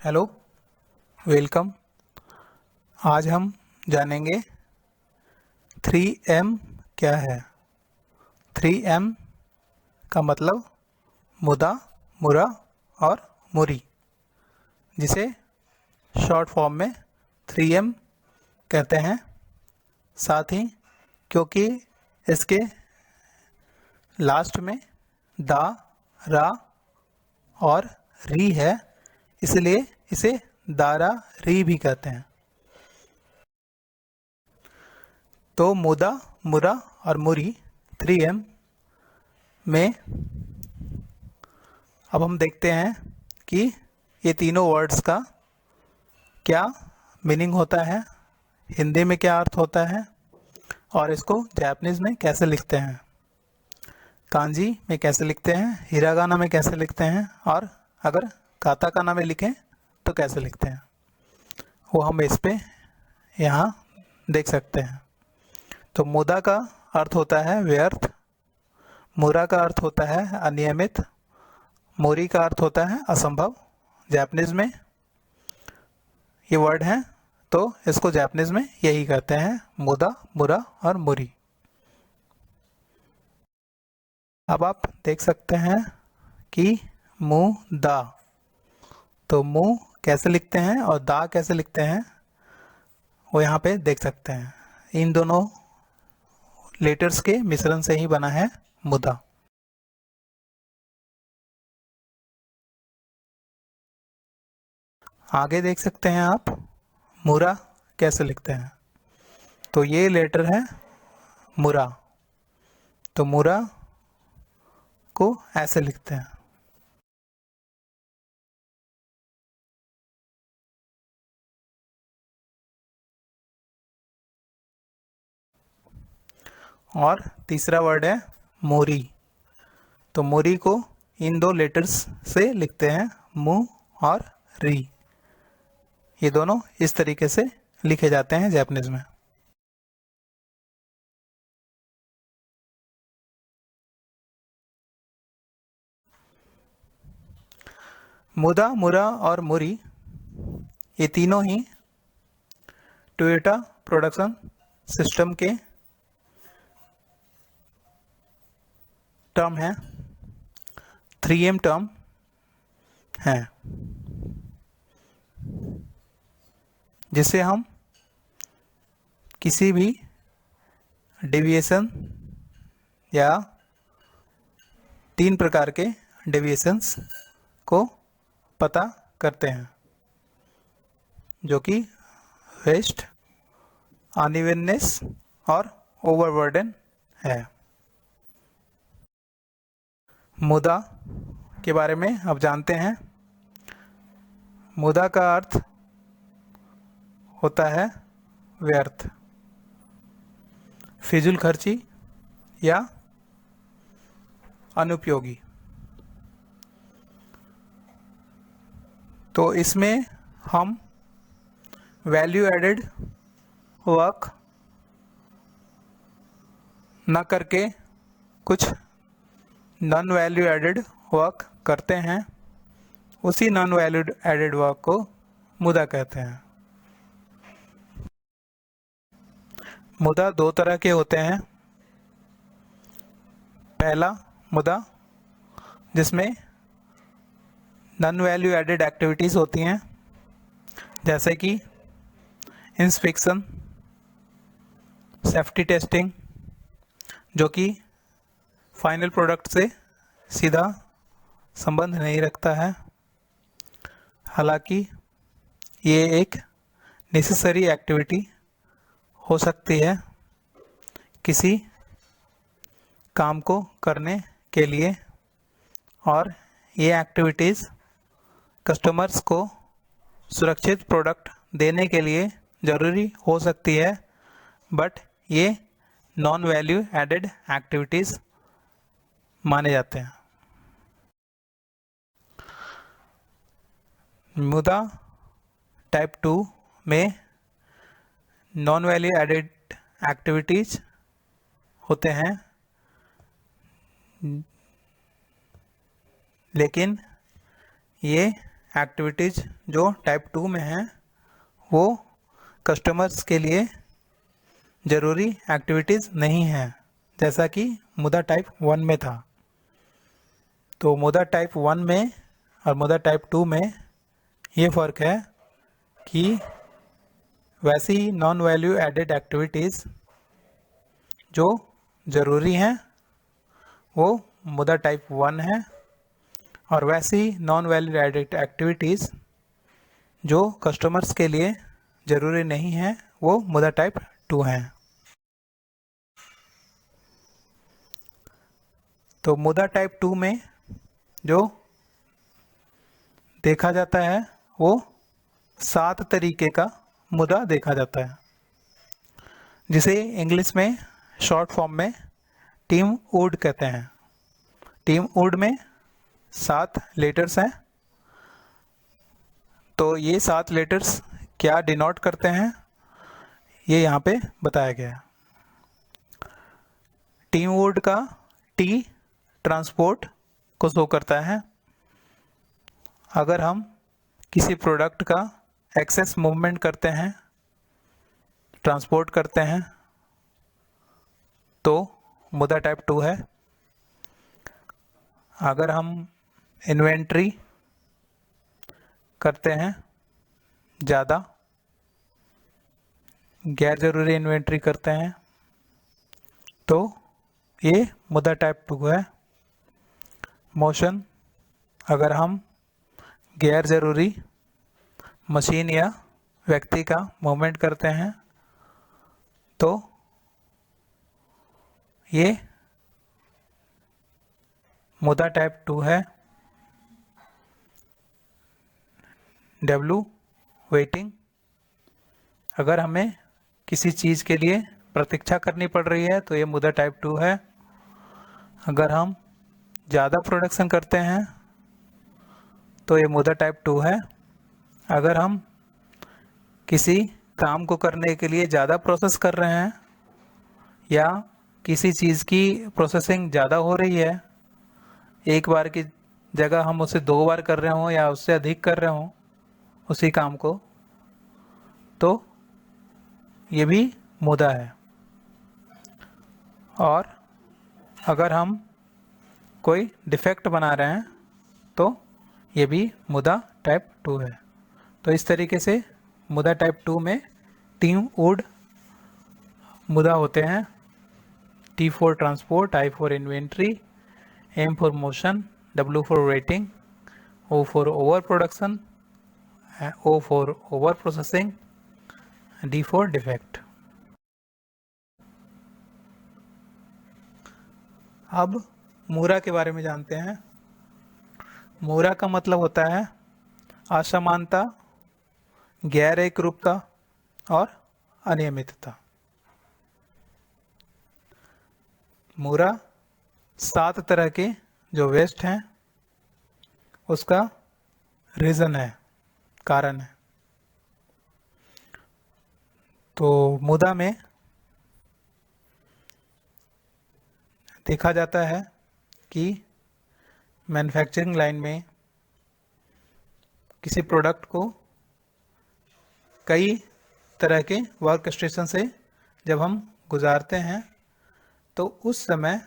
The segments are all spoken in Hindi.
Hello, welcome. आज हम जानेंगे 3M क्या है। 3M का मतलब मुदा, मुरा और मुरी, जिसे शॉर्ट फॉर्म में 3M कहते हैं। साथ ही क्योंकि इसके लास्ट में दा, रा और री है, इसलिए इसे दारा री भी कहते हैं। तो मुदा, मुरा और मुरी 3M में अब हम देखते हैं कि ये तीनों वर्ड्स का क्या मीनिंग होता है, हिंदी में क्या अर्थ होता है और इसको जापानीज में कैसे लिखते हैं, कांजी में कैसे लिखते हैं, हिरागाना में कैसे लिखते हैं और अगर काताकाना में लिखें तो कैसे लिखते हैं, वो हम इस पे यहाँ देख सकते हैं। तो मुदा का अर्थ होता है व्यर्थ, मुरा का अर्थ होता है अनियमित, मोरी का अर्थ होता है असंभव। जापानीज में ये वर्ड हैं तो इसको जापानीज में यही कहते हैं, मुदा, मुरा और मुरी। अब आप देख सकते हैं कि मुँह दा, तो मुँह कैसे लिखते हैं और दा कैसे लिखते हैं वो यहाँ पे देख सकते हैं। इन दोनों लेटर्स के मिश्रण से ही बना है मुदा। आगे देख सकते हैं आप मुरा कैसे लिखते हैं। तो ये लेटर है मुरा, तो मुरा को ऐसे लिखते हैं। और तीसरा वर्ड है मोरी, तो मोरी को इन दो लेटर्स से लिखते हैं, मु और री। ये दोनों इस तरीके से लिखे जाते हैं जापानीज में। मुदा, मुरा और मुरी ये तीनों ही टोयोटा प्रोडक्शन सिस्टम के टर्म हैं, 3M टर्म हैं, जिसे हम किसी भी डेविएशन या 3 प्रकार के डेविएशंस को पता करते हैं, जो कि वेस्ट, अनइवननेस और ओवरबर्डन है। मुदा के बारे में अब जानते हैं। मुदा का अर्थ होता है व्यर्थ, फिजूल खर्ची या अनुपयोगी। तो इसमें हम वैल्यू एडेड वर्क न करके कुछ नॉन वैल्यू एडेड वर्क करते हैं, उसी नॉन वैल्यू एडेड वर्क को मुदा कहते हैं। मुदा दो तरह के होते हैं। पहला मुदा जिसमें नॉन वैल्यू एडेड एक्टिविटीज़ होती हैं, जैसे कि इंस्पेक्शन, सेफ्टी टेस्टिंग, जो कि फाइनल प्रोडक्ट से सीधा संबंध नहीं रखता है, हालांकि ये एक नेसेसरी एक्टिविटी हो सकती है किसी काम को करने के लिए, और ये एक्टिविटीज़ कस्टमर्स को सुरक्षित प्रोडक्ट देने के लिए ज़रूरी हो सकती है, बट ये नॉन वैल्यू एडेड एक्टिविटीज़ माने जाते हैं। मुदा टाइप 2 में नॉन वैल्यू एडेड एक्टिविटीज़ होते हैं, लेकिन ये एक्टिविटीज़ जो टाइप 2 में हैं वो कस्टमर्स के लिए ज़रूरी एक्टिविटीज़ नहीं हैं, जैसा कि मुदा टाइप 1 में था। तो मुदा टाइप 1 में और मुदा टाइप 2 में ये फ़र्क है कि वैसी नॉन वैल्यू एडेड एक्टिविटीज़ जो ज़रूरी हैं वो मुदा टाइप 1 है, और वैसी नॉन वैल्यू एडेड एक्टिविटीज़ जो कस्टमर्स के लिए ज़रूरी नहीं है वो मुदा टाइप 2 हैं। तो मुदा टाइप 2 में जो देखा जाता है वो 7 तरीके का मुदा देखा जाता है, जिसे इंग्लिश में शॉर्ट फॉर्म में टीम वुड कहते हैं। टीम वुड में 7 लेटर्स हैं। तो ये 7 लेटर्स क्या डिनोट करते हैं ये यहाँ पे बताया गया है। टीम वुड का टी ट्रांसपोर्ट को शो करता है। अगर हम किसी प्रोडक्ट का एक्सेस मूवमेंट करते हैं, ट्रांसपोर्ट करते हैं, तो मुदा टाइप 2 है। अगर हम इन्वेंट्री करते हैं, ज़्यादा गैर ज़रूरी इन्वेंट्री करते हैं, तो ये मुदा टाइप 2 है। मोशन, अगर हम गैर ज़रूरी मशीन या व्यक्ति का मूवमेंट करते हैं, तो ये मुदा टाइप 2 है। डब्ल्यू, वेटिंग, अगर हमें किसी चीज़ के लिए प्रतीक्षा करनी पड़ रही है तो ये मुदा टाइप 2 है। अगर हम ज़्यादा प्रोडक्शन करते हैं तो ये मुदा टाइप 2 है। अगर हम किसी काम को करने के लिए ज़्यादा प्रोसेस कर रहे हैं या किसी चीज़ की प्रोसेसिंग ज़्यादा हो रही है, एक बार की जगह हम उसे 2 बार कर रहे हों या उससे अधिक कर रहे हों उसी काम को, तो ये भी मुदा है। और अगर हम कोई डिफेक्ट बना रहे हैं तो ये भी मुदा टाइप 2 है। तो इस तरीके से मुदा टाइप 2 में टीम वुड मुदा होते हैं। T for transport, I for inventory, M for motion, W for waiting, O for over production, O for over processing, D for defect. अब मूरा के बारे में जानते हैं। मूरा का मतलब होता है असमानता, गैर एकरूपता और अनियमितता। मूरा 7 तरह के जो वेस्ट हैं उसका रीज़न है, कारण है। तो मुदा में देखा जाता है कि मैन्युफैक्चरिंग लाइन में किसी प्रोडक्ट को कई तरह के वर्क स्टेशन से जब हम गुजारते हैं तो उस समय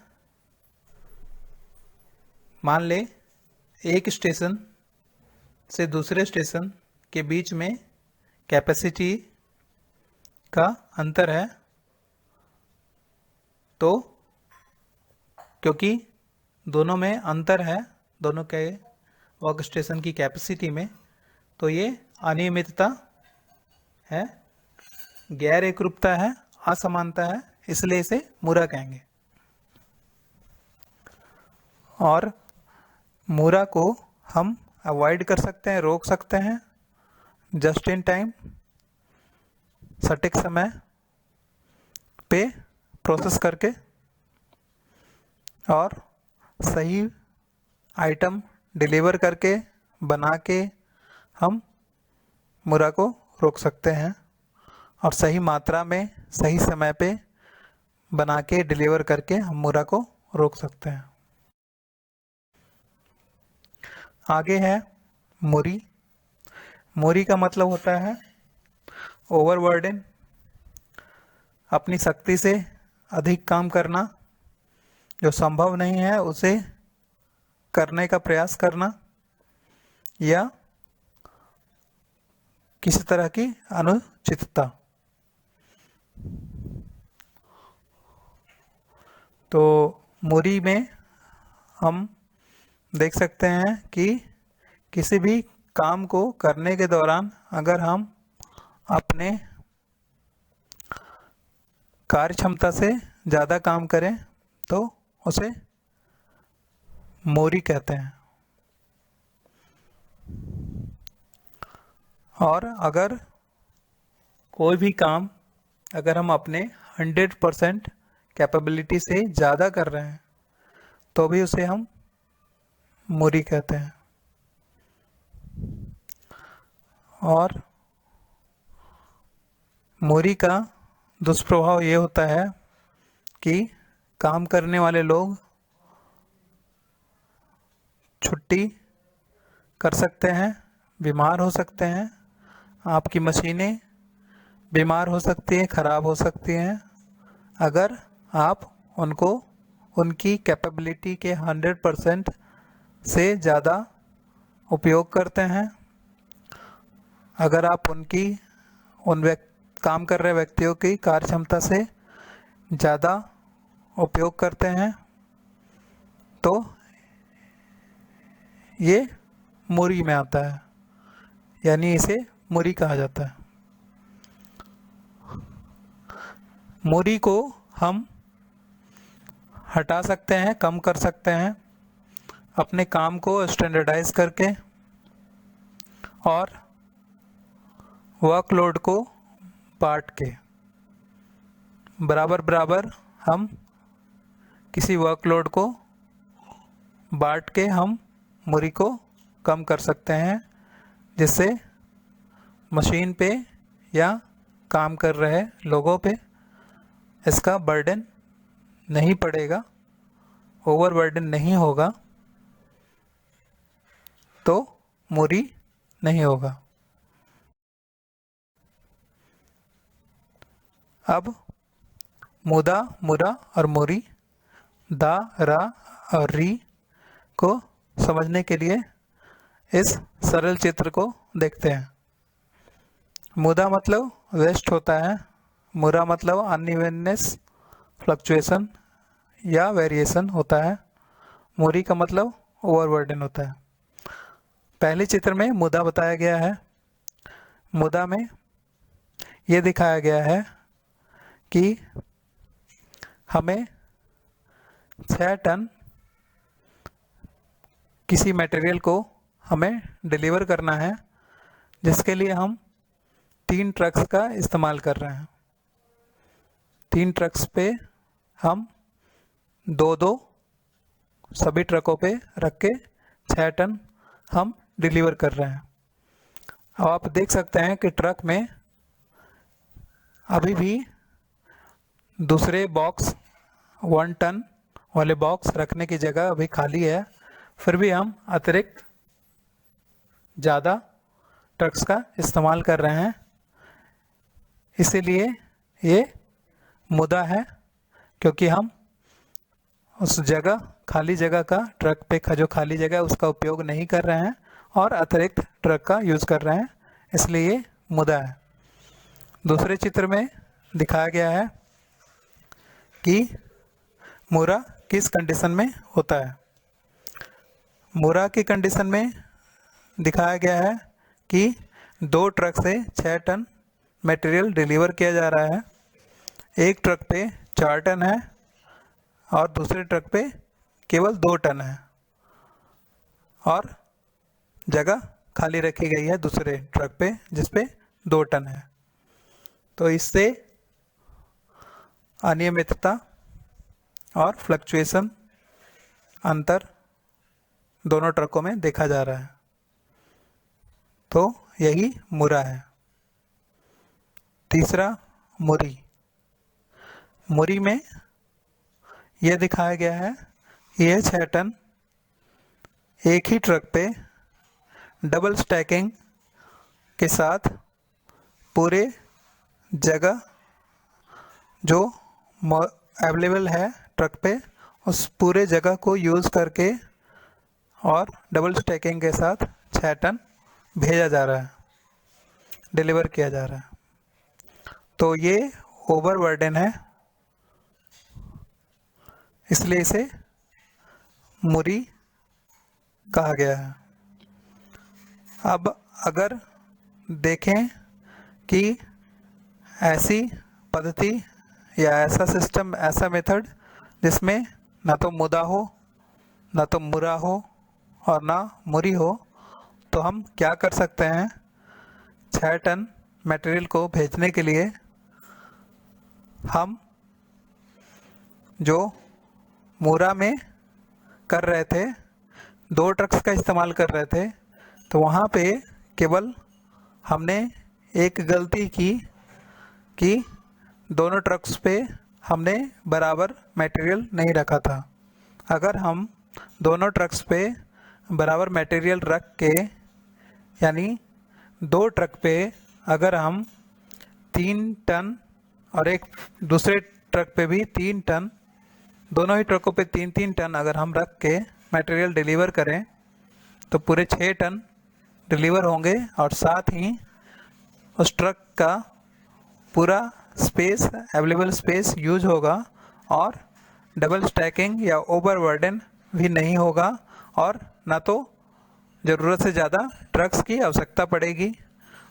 मान ले एक स्टेशन से दूसरे स्टेशन के बीच में कैपेसिटी का अंतर है, तो क्योंकि दोनों में अंतर है, दोनों के वर्क स्टेशन की कैपेसिटी में, तो ये अनियमितता है, गैर एकरूपता है, असमानता है, इसलिए इसे मूरा कहेंगे। और मूरा को हम अवॉइड कर सकते हैं, रोक सकते हैं जस्ट इन टाइम, सटीक समय पे प्रोसेस करके, और सही आइटम डिलीवर करके, बना के हम मूरा को रोक सकते हैं, और सही मात्रा में सही समय पे बना के डिलीवर करके हम मूरा को रोक सकते हैं। आगे है मुरी। मोरी का मतलब होता है ओवरबर्डन, अपनी शक्ति से अधिक काम करना, जो संभव नहीं है उसे करने का प्रयास करना, या किसी तरह की अनुचितता। तो मोरी में हम देख सकते हैं कि किसी भी काम को करने के दौरान अगर हम अपने कार्य क्षमता से ज़्यादा काम करें तो उसे मोरी कहते हैं। और अगर कोई भी काम अगर हम अपने 100% कैपेबिलिटी से ज़्यादा कर रहे हैं तो भी उसे हम मोरी कहते हैं। और मोरी का दुष्प्रभाव ये होता है कि काम करने वाले लोग छुट्टी कर सकते हैं, बीमार हो सकते हैं, आपकी मशीनें बीमार हो सकती हैं, ख़राब हो सकती हैं अगर आप उनको उनकी कैपेबिलिटी के 100% से ज़्यादा उपयोग करते हैं। अगर आप काम कर रहे व्यक्तियों की कार्य क्षमता से ज़्यादा उपयोग करते हैं तो ये मोरी में आता है, यानी इसे मोरी कहा जाता है। मोरी को हम हटा सकते हैं, कम कर सकते हैं अपने काम को स्टैंडर्डाइज करके और वर्कलोड को बांट के। बराबर बराबर हम किसी वर्कलोड को बांट के हम मोरी को कम कर सकते हैं, जिससे मशीन पे या काम कर रहे लोगों पे इसका बर्डन नहीं पड़ेगा, ओवरबर्डन नहीं होगा, तो मोरी नहीं होगा। अब मुदा, मुरा और मोरी, दा, रा और री को समझने के लिए इस सरल चित्र को देखते हैं। मुदा मतलब वेस्ट होता है, मुरा मतलब अनइवननेस, फ्लक्चुएशन या वेरिएशन होता है, मोरी का मतलब ओवरबर्डन होता है। पहले चित्र में मुदा बताया गया है। मुदा में ये दिखाया गया है कि हमें 6 टन किसी मटेरियल को हमें डिलीवर करना है, जिसके लिए हम 3 ट्रक्स का इस्तेमाल कर रहे हैं। 3 ट्रक्स पे हम 2-2 सभी ट्रकों पे रख के 6 टन हम डिलीवर कर रहे हैं। अब आप देख सकते हैं कि ट्रक में अभी भी दूसरे बॉक्स 1 टन वाले बॉक्स रखने की जगह अभी खाली है, फिर भी हम अतिरिक्त ज़्यादा ट्रक्स का इस्तेमाल कर रहे हैं। इसीलिए ये मुदा है, क्योंकि हम उस जगह खाली जगह का ट्रक पे जो खाली जगह है उसका उपयोग नहीं कर रहे हैं और अतिरिक्त ट्रक का यूज़ कर रहे हैं, इसलिए ये मुदा है। दूसरे चित्र में दिखाया गया है कि मुरा किस कंडीशन में होता है। मुरा की कंडीशन में दिखाया गया है कि 2 ट्रक से 6 टन मटेरियल डिलीवर किया जा रहा है। एक ट्रक पे 4 टन है और दूसरे ट्रक पे केवल 2 टन है और जगह खाली रखी गई है दूसरे ट्रक पे जिस पे 2 टन है। तो इससे अनियमितता और फ्लक्चुएशन अंतर दोनों ट्रकों में देखा जा रहा है। तो यही मुरा है। तीसरा मुरी। मुरी में यह दिखाया गया है कि यह 6 टन एक ही ट्रक पे डबल स्टैकिंग के साथ पूरे जगह जो अवेलेबल है ट्रक पे, उस पूरे जगह को यूज़ करके और डबल स्टैकिंग के साथ 6 टन भेजा जा रहा है, डिलीवर किया जा रहा है। तो ये ओवरबर्डन है, इसलिए इसे मुरी कहा गया है। अब अगर देखें कि ऐसी पद्धति या ऐसा सिस्टम, ऐसा मेथड जिसमें ना तो मुदा हो, ना तो मुरा हो और ना मुरी हो, तो हम क्या कर सकते हैं? 6 टन मटेरियल को भेजने के लिए हम जो मुरा में कर रहे थे, 2 ट्रक्स का इस्तेमाल कर रहे थे, तो वहाँ पे केवल हमने एक गलती की कि दोनों ट्रक्स पे हमने बराबर मटेरियल नहीं रखा था। अगर हम दोनों ट्रक्स पे बराबर मटेरियल रख के, यानी 2 ट्रक पे अगर हम 3 टन और एक दूसरे ट्रक पे भी 3 टन, दोनों ही ट्रकों पे 3-3 टन अगर हम रख के मटेरियल डिलीवर करें, तो पूरे 6 टन डिलीवर होंगे और साथ ही उस ट्रक का पूरा स्पेस, अवेलेबल स्पेस यूज होगा और डबल स्टैकिंग या ओवरबर्डन भी नहीं होगा और ना तो ज़रूरत से ज़्यादा ट्रक्स की आवश्यकता पड़ेगी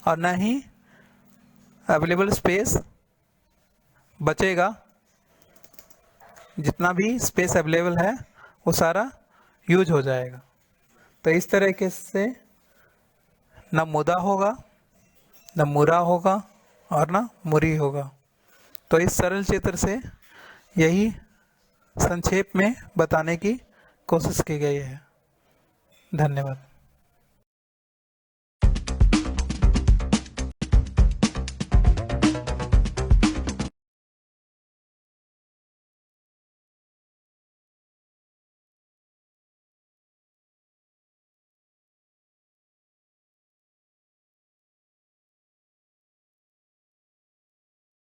और ना ही अवेलेबल स्पेस बचेगा। जितना भी स्पेस अवेलेबल है वो सारा यूज हो जाएगा। तो इस तरीके से ना मुदा होगा, ना मुरा होगा और ना मुरी होगा। तो इस सरल चित्र से यही संक्षेप में बताने की कोशिश की गई है। धन्यवाद।